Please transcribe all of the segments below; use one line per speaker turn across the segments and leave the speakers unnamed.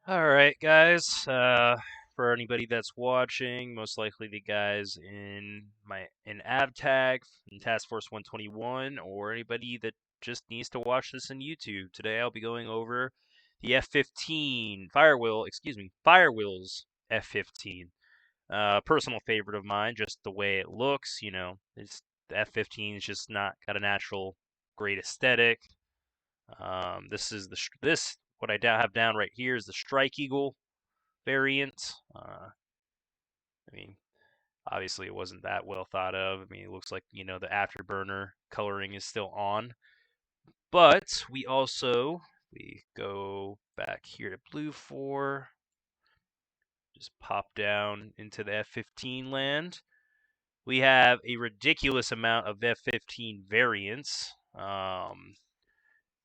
All right, guys. For anybody that's watching, most likely the guys in AvTag in Task Force 121, or anybody that just needs to watch this on YouTube. Today, I'll be going over the F-15 Firewill's F-15. Personal favorite of mine, just the way it looks. The F-15 is just not got a natural great aesthetic. This what I have down right here is the Strike Eagle variant. I mean, obviously it wasn't that well thought of. I mean, it looks like the afterburner coloring is still on, but we go back here to Blue 4. Just pop down into the F-15 land. We have a ridiculous amount of F-15 variants.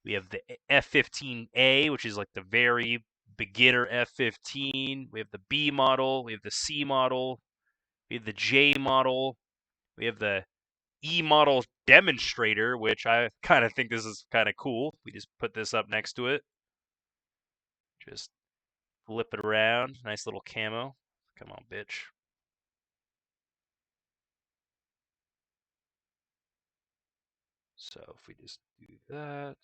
We have the F-15A, which is like the very beginner F-15. We have the B model. We have the C model. We have the J model. We have the E model demonstrator, which I kind of think this is kind of cool. We just put this up next to it. Just flip it around. Nice little camo. Come on, bitch. So if we just do that.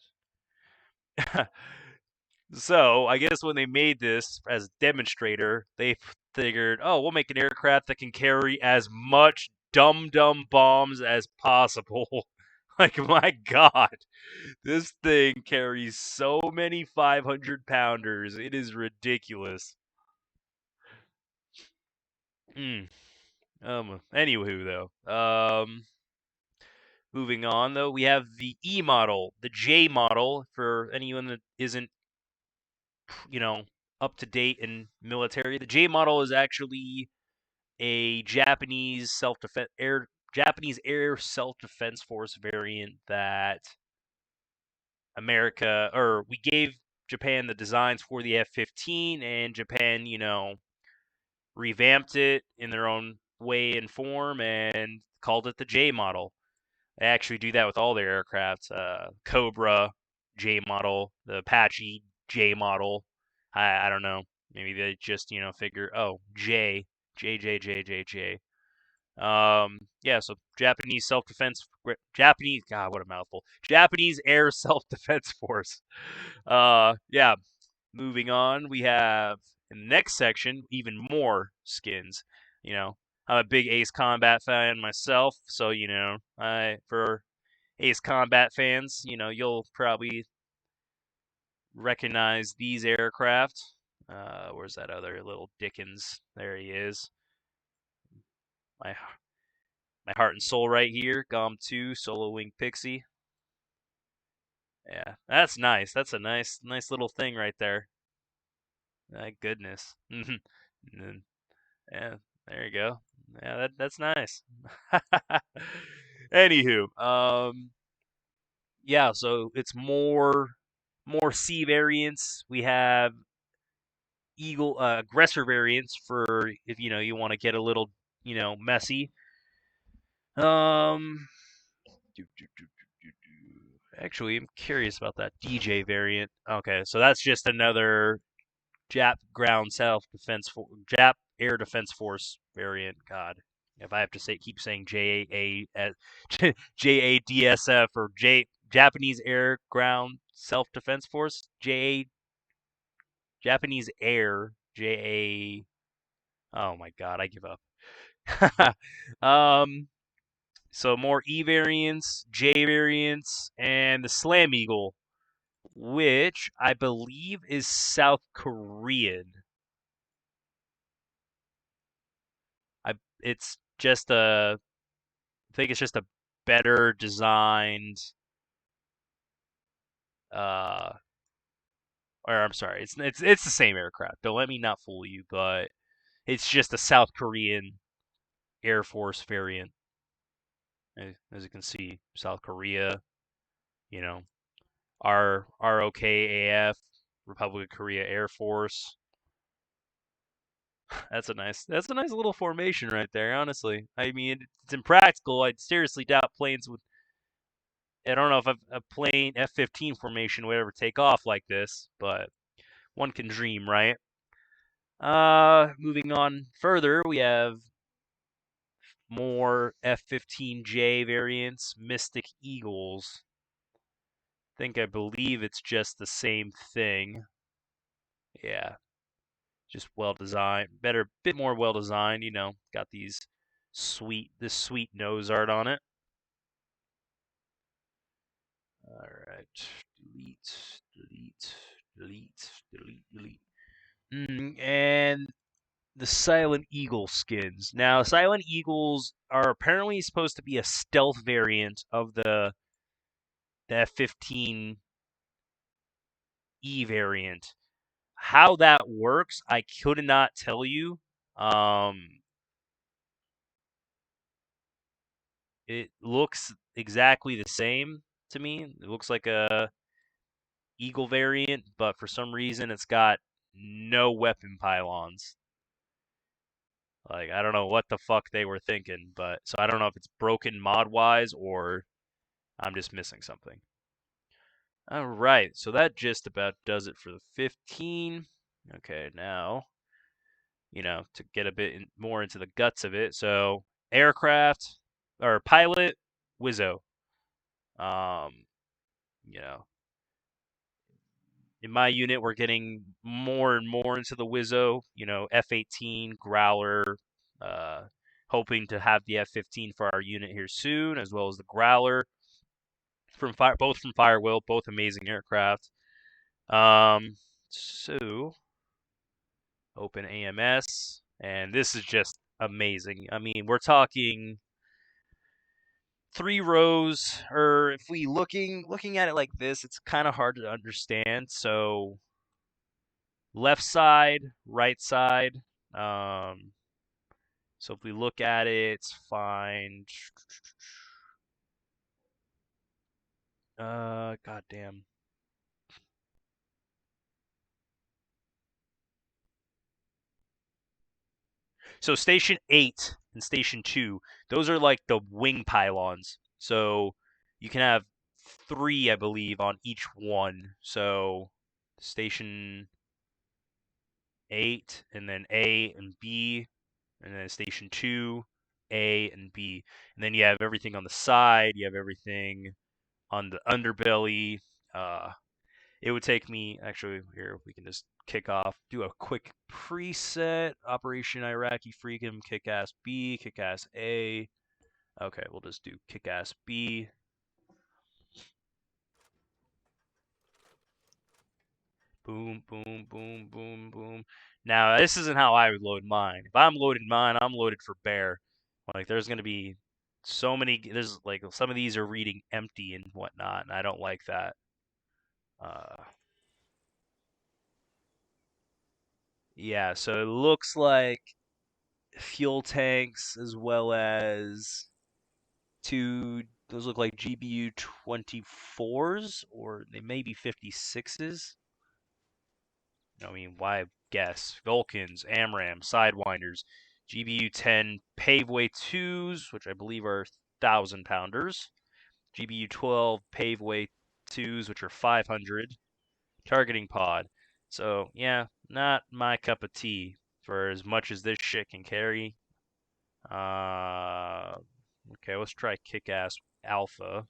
So I guess when they made this as a demonstrator, they figured, oh, we'll make an aircraft that can carry as much dum-dum bombs as possible. Like, my God, this thing carries so many 500-pounders. It is ridiculous. Anywho, though, moving on, though, we have the E model, the J model, for anyone that isn't you know, up to date in military. The J model is actually a Japanese air self defense force variant that we gave Japan the designs for the F-15, and Japan, revamped it in their own way and form and called it the J model. They actually do that with all their aircraft. Cobra J model, the Apache J model. I don't know. Maybe they just figure, oh, J. Yeah. So Japanese. God, what a mouthful. Japanese Air Self Defense Force. Yeah. Moving on, we have in the next section even more skins. You know, I'm a big Ace Combat fan myself, so I for Ace Combat fans, you'll probably recognize these aircraft. Where's that other little Dickens? There he is. My my heart and soul right here. Gom 2, Solo Wing Pixie. Yeah, that's nice. That's a nice little thing right there. My goodness. And yeah, there you go. Yeah, that's nice. Anywho, yeah, so it's more C variants. We have Eagle aggressor variants for if you want to get a little messy. Um, Actually, I'm curious about that DJ variant. Okay, so that's just another Jap Air Defense Force variant. God, if I have to keep saying JADSF or Japanese Air Ground Self Defense Force, Japanese Air Oh my God, I give up. um, so more E variants, J variants, and the Slam Eagle, which I believe is South Korean. I it's just a I think it's just a better designed uh or I'm sorry, it's the same aircraft. Don't let me not fool you, but it's just a South Korean Air Force variant. As you can see, South Korea, you know, ROKAF, Republic of Korea Air Force. That's a nice little formation right there, honestly. I mean, it's impractical. I'd seriously doubt planes would I don't know if a plane F-15 formation would ever take off like this, but one can dream, right? Moving on further, we have more F-15J variants, Mystic Eagles. I believe it's just the same thing. Yeah, just well designed, better, bit more well designed. Got this sweet nose art on it. All right, delete, delete, delete, delete, delete. And the Silent Eagle skins. Now, Silent Eagles are apparently supposed to be a stealth variant of the F-15E variant. How that works, I could not tell you. It looks exactly the same to me. It looks like a Eagle variant, but for some reason it's got no weapon pylons. Like, I don't know what the fuck they were thinking, but so I don't know if it's broken mod wise or I'm just missing something. All right, so that just about does it for the 15. Okay, now, to get a bit more into the guts of it. So, aircraft or pilot, Wizzo. Um, you know, in my unit, we're getting more and more into the Wizzo. F-18, Growler. Uh, hoping to have the F-15 for our unit here soon, as well as the Growler both from Firewill, both amazing aircraft. So open AMS, and this is just amazing. I mean, we're talking 3 rows, or if we looking at it like this, it's kind of hard to understand. So left side, right side. Um, so if we look at it, it's fine. Goddamn. So Station 8 and Station 2, those are like the wing pylons. So you can have 3, I believe, on each one. So Station 8, and then A and B, and then Station 2, A and B. And then you have everything on the side, you have everything on the underbelly. Uh, it would take me, actually, here, we can just do a quick preset. Operation Iraqi Freedom, Kick-Ass B, Kick-Ass A. Okay, we'll just do Kick-Ass B. Boom, boom, boom, boom, boom. Now, this isn't how I would load mine. If I'm loading mine, I'm loaded for bear. Like, there's going to be so many, there's like, some of these are reading empty and whatnot, and I don't like that. Uh, yeah, so it looks like fuel tanks as well as those look like GBU 24s, or they may be 56s. I mean, why guess? Vulcans, AMRAM, Sidewinders, GBU 10 Paveway 2s, which I believe are 1,000-pounders, GBU 12 Paveway 2s, which are 500, targeting pod. So, yeah, not my cup of tea for as much as this shit can carry. Okay, let's try Kick-Ass Alpha.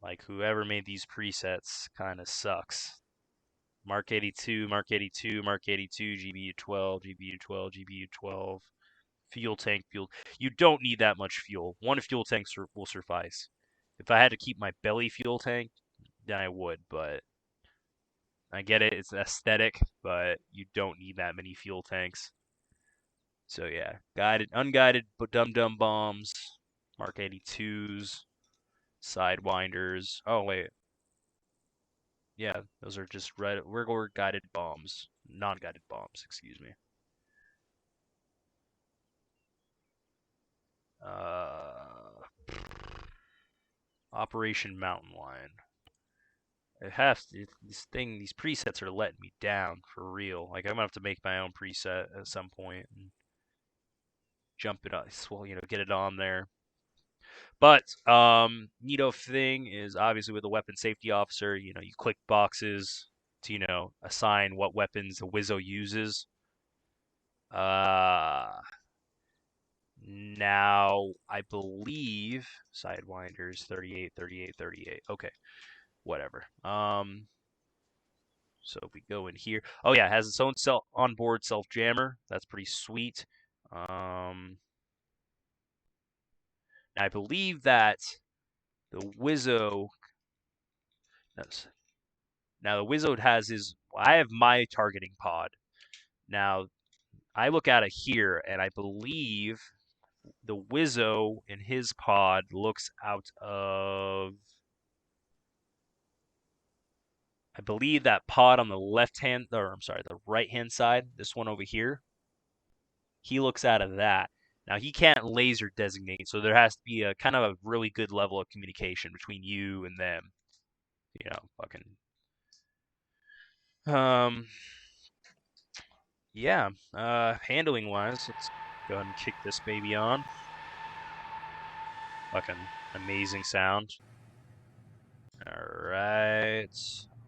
Like, whoever made these presets kind of sucks. Mark 82, Mark 82, Mark 82, GBU 12, GBU 12, GBU 12. Fuel tank, fuel. You don't need that much fuel. One fuel tank will suffice. If I had to keep my belly fuel tank, then I would, but I get it, it's aesthetic, but you don't need that many fuel tanks. So yeah, unguided, but dum-dum bombs, Mark 82s, Sidewinders. Oh wait, yeah, those are just regular guided bombs, non-guided bombs. Excuse me. Uh, Operation Mountain Lion. These presets are letting me down for real. Like, I'm gonna have to make my own preset at some point and jump it up, well, get it on there. But neato thing is obviously with a weapon safety officer, you click boxes. to assign what weapons the Wizzo uses. Now I believe Sidewinders 38, 38, 38. Okay, whatever. So if we go in here, oh yeah, it has its own onboard self jammer. That's pretty sweet. I believe that the Wizzo. Now the Wizzo has his. I have my targeting pod. Now I look at it here, and I believe the Wizzo in his pod looks out of. I believe that pod on the the right hand side, this one over here, he looks out of that. Now he can't laser designate, so there has to be a kind of a really good level of communication between you and them. Fucking. Yeah. Handling wise, let's go ahead and kick this baby on. Fucking amazing sound. Alright.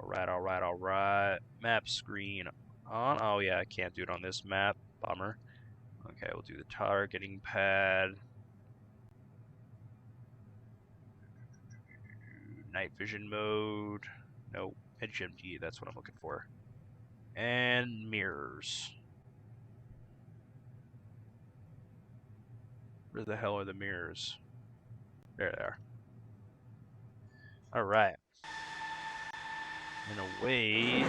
Alright. Map screen on. Oh, yeah, I can't do it on this map. Bummer. Okay, we'll do the targeting pad. Night vision mode. Nope. HMG, that's what I'm looking for. And mirrors. Where the hell are the mirrors? There they are. Alright. And away.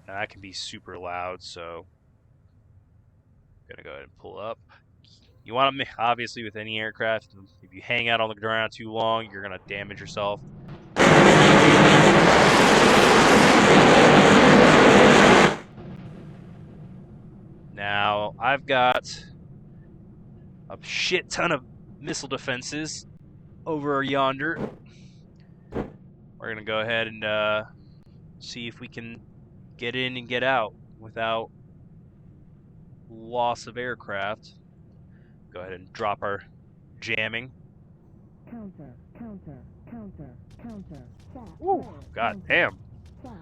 Now that can be super loud, so I'm gonna go ahead and pull up. You want to, obviously, with any aircraft, if you hang out on the ground too long, you're gonna damage yourself. Now, I've got a shit ton of missile defenses over yonder. We're gonna go ahead and see if we can get in and get out without loss of aircraft. Go ahead and drop our jamming.
Counter.
Ooh, god damn.
Counter.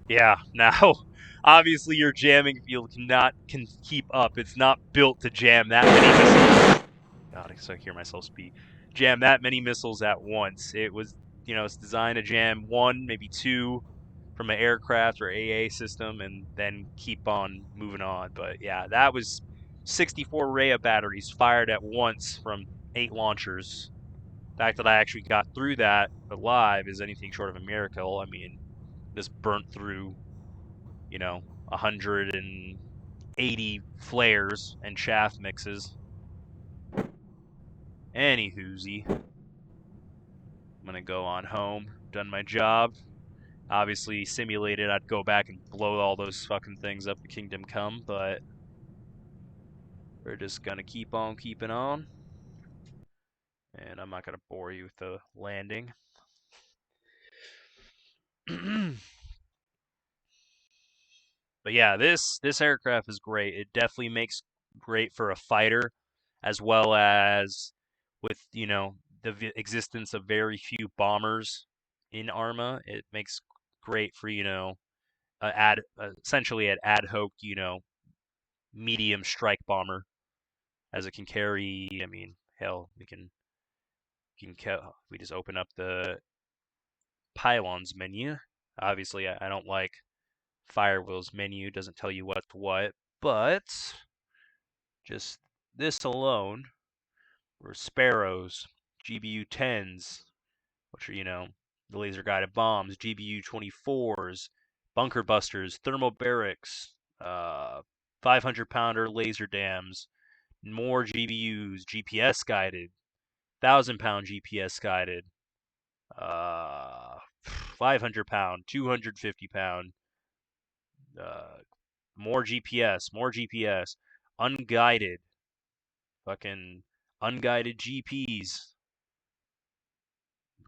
Yeah, now, obviously your jamming field can keep up. It's not built to jam that many missiles. God, I can hear myself speak. Jam that many missiles at once. It was, it's designed to jam one, maybe two from an aircraft or AA system and then keep on moving on. But yeah, that was 64 Rhea batteries fired at once from 8 launchers. The fact that I actually got through that alive is anything short of a miracle. I mean, this burnt through, 180 flares and shaft mixes. Anywhoozy, I'm gonna go on home. Done my job. Obviously, simulated, I'd go back and blow all those fucking things up to Kingdom Come, but we're just gonna keep on keeping on. And I'm not gonna bore you with the landing. But yeah, this aircraft is great. It definitely makes great for a fighter, as well as with the existence of very few bombers in Arma. It makes great for essentially an ad hoc medium strike bomber, as it can carry. I mean, hell, we just open up the pylons menu. Obviously, I don't like Firewill's menu. Doesn't tell you what's what, but just this alone were Sparrows, GBU 10s, which are, the laser guided bombs, GBU 24s, bunker busters, thermobarics, 500 pounder laser dams, more GBUs, GPS guided, 1,000-pound GPS guided, 500-pound, 250-pound, uh, more GPS, unguided, fucking unguided GPs,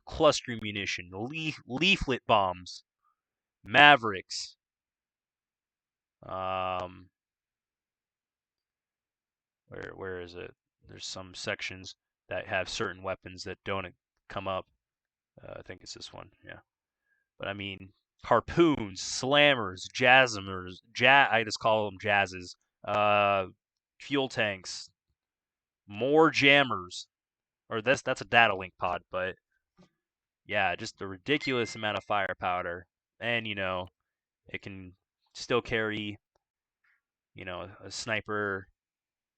cluster munition, leaflet bombs, Mavericks. Um, where is it? There's some sections that have certain weapons that don't come up. I think it's this one. Yeah, but I mean harpoons, slammers, jazzmers, I just call them jazzes. Uh, fuel tanks, more jammers, or that's a data link pod, but yeah, just a ridiculous amount of firepower, and it can still carry a sniper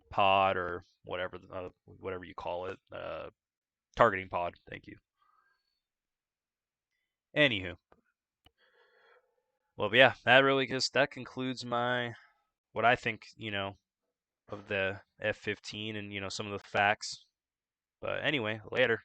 pod or whatever you call it, targeting pod. Thank you. Anywho, well, yeah, that concludes my what I think of the F-15 and some of the facts. But anyway, later.